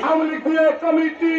আওয়ামী লীগ দিয়ে কমিটি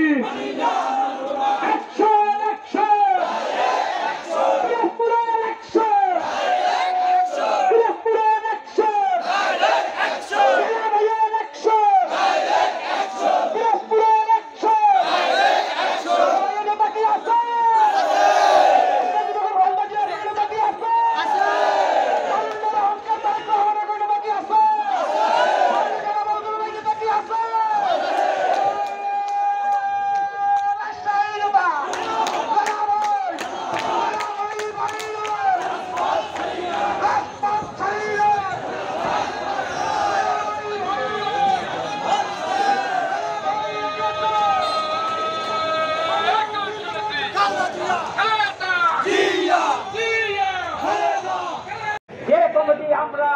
আমরা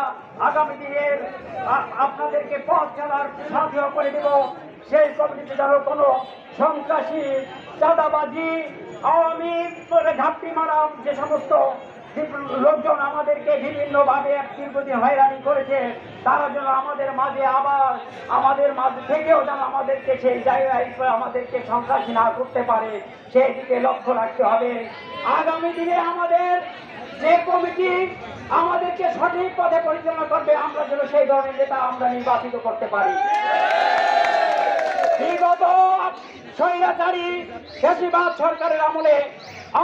আগামী দিনের আপনাদেরকে পথ চলার সাথে করে দেব। সেই কমিটিতে যেন কোনো সন্ত্রাসী, চাঁদাবাজি, আওয়ামী ঘাপটি মারা যে সমস্ত লোকজন আমাদেরকে বিভিন্নভাবে দীর্ঘদিন হয়রানি করেছে, তারা যেন আমাদের মাঝে আবার আমাদের মাঝে থেকেও যেন আমাদেরকে সেই জায়গায় আমাদেরকে সন্ত্রাসী না করতে পারে, সেই দিকে লক্ষ্য রাখতে হবে। আগামী দিনে আমাদের যে কমিটি আমাদেরকে সঠিক পথে পরিচালনা করবে, আমরা যেন সেই ধরনের নেতা আমরা নির্বাচিত করতে পারি। বিগত স্বৈরাচারী ফ্যাসিবাদ সরকারের আমলে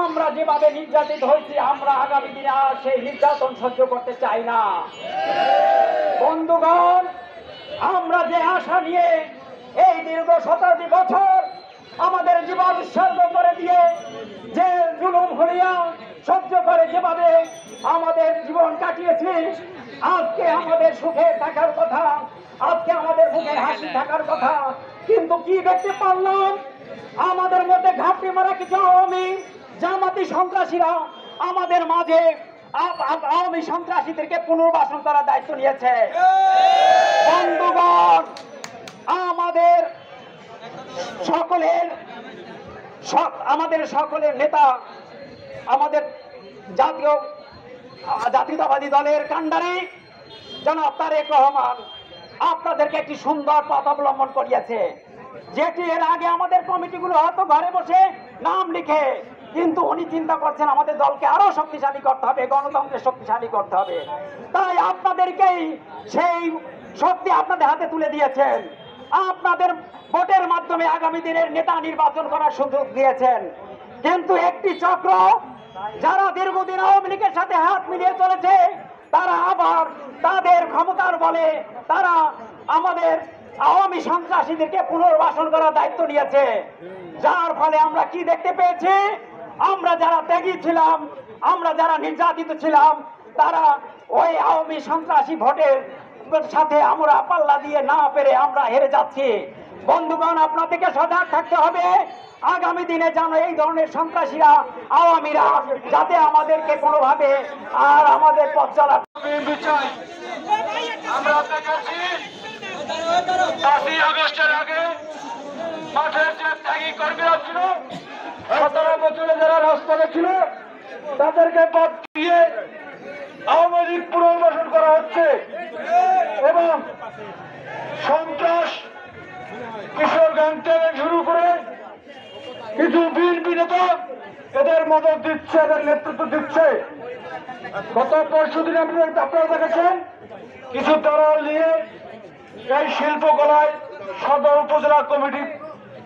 আমরা যেভাবে নির্যাতিত হয়েছি, আমরা আগামী দিনে আর সেই নির্যাতন সহ্য করতে চাই না। বন্ধুগণ, আমরা যে আশা নিয়ে এই দীর্ঘ 17 বছর আমাদের জীবন উৎসর্গ করে দিয়ে যে জুলুম হলিয়া সহ্য করে যেভাবে আমাদের জীবন কাটিয়েছি, আজকে আমাদের সুখে থাকার কথা, আজকে আমাদের মুখে হাসি থাকার কথা, কিন্তু কি দেখতে পারলাম? আমাদের মধ্যে ঘাপটি মারা কিছু আওয়ামী জামাতি সন্ত্রাসীরা আমাদের মাঝে আওয়ামী সন্ত্রাসীদেরকে পুনর্বাসন করার দায়িত্ব নিয়েছে। বন্ধুগণ, আমাদের সকলের নেতা, আমাদের জাতীয়তাবাদী দলের কাণ্ডারি জনাব তারেক রহমান আপনাদেরকে একটি সুন্দর পথ অবলম্বন করিয়েছে, যেটি এর আগে আমাদের কমিটিগুলো হয়তো ঘরে বসে নাম লিখে, কিন্তু উনি চিন্তা করছেন আমাদের দলকে আরো শক্তিশালী করতে হবে, গণতন্ত্রের শক্তিশালী করতে হবে। তাই আপনাদেরকেই সেই শক্তি আপনাদের হাতে তুলে দিয়েছেন। আপনাদের ভোটের মাধ্যমে আগামী দিনের নেতা নির্বাচন করার সুযোগ দিয়েছেন, কিন্তু একটি চক্র যারা দীর্ঘদিন আওয়ামী লীগের সাথে হাত মিলিয়ে চলেছে, তারা আবার তাদের ক্ষমতার বলে তারা আমাদের আওয়ামী সন্ত্রাসীদেরকে পুনর্বাসন করার দায়িত্ব নিয়েছে। যার ফলে আমরা কি দেখতে পেয়েছি? আমরা যারা ত্যাগী ছিলাম, আমরা যারা নির্যাতিত ছিলাম, তারা ওই আওয়ামী সন্ত্রাসী ভোটের সাথে আমরা পাল্লা দিয়ে না পেরে আমরা হেরে যাচ্ছি। বন্ধুগণ, আপনাদেরকে সজাগ থাকতে হবে। আগামী দিনে যেন এই ধরনের সন্ত্রাসীরা, আওয়ামীরা যাতে আমাদেরকে কোনোভাবে আর আমাদের পথ চলা। আমরা দেখেছি 5ই আগস্টের আগে মাঠের যে ত্যাগী কর্মীরা ছিল, 17 বছরে যারা রাস্তায় ছিল, তাদেরকে বাদ দিয়ে আওয়ামী লীগ পুনর্বাসন করা হচ্ছে এবং সন্ত্রাস কিশোরগঞ্জ থেকে শুরু করে কিছু বিএনপি নেতা এদের মদত দিচ্ছে, এদের নেতৃত্ব দিচ্ছে। গত পরশুদিন আপনারা দেখেছেন কিছু দল নিয়ে এই শিল্পকলায় সদর উপজেলা কমিটি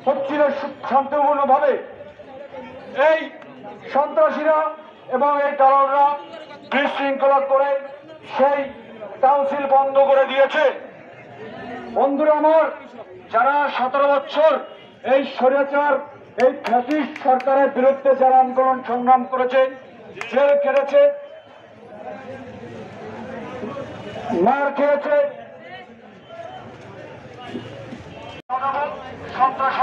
হচ্ছিল শান্তিপূর্ণ ভাবে। এই সন্ত্রাসীরা এবং এই দলরা বিশৃঙ্খলা করে সেই কাউন্সিল বন্ধ করে দিয়েছে। বন্ধুরা আমার, যারা 17 বছর এই স্বৈরাচার, এই ফ্যাসিস্ট সরকারের বিরুদ্ধে যারা আন্দোলন সংগ্রাম করেছে, জেল কেটেছে, মার খেয়েছে, সন্ত্রাস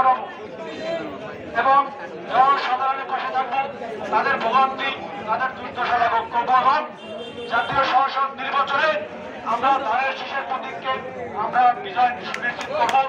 এবং জনসাধারণের পাশে থাকবো, তাদের ভোগান্তি, তাদের দুর্দশা লাঘব করবো। এবং জাতীয় সংসদ নির্বাচনে আমরা ধানের শীষের প্রতীককে আমরা বিজয় সুনিশ্চিত করবো।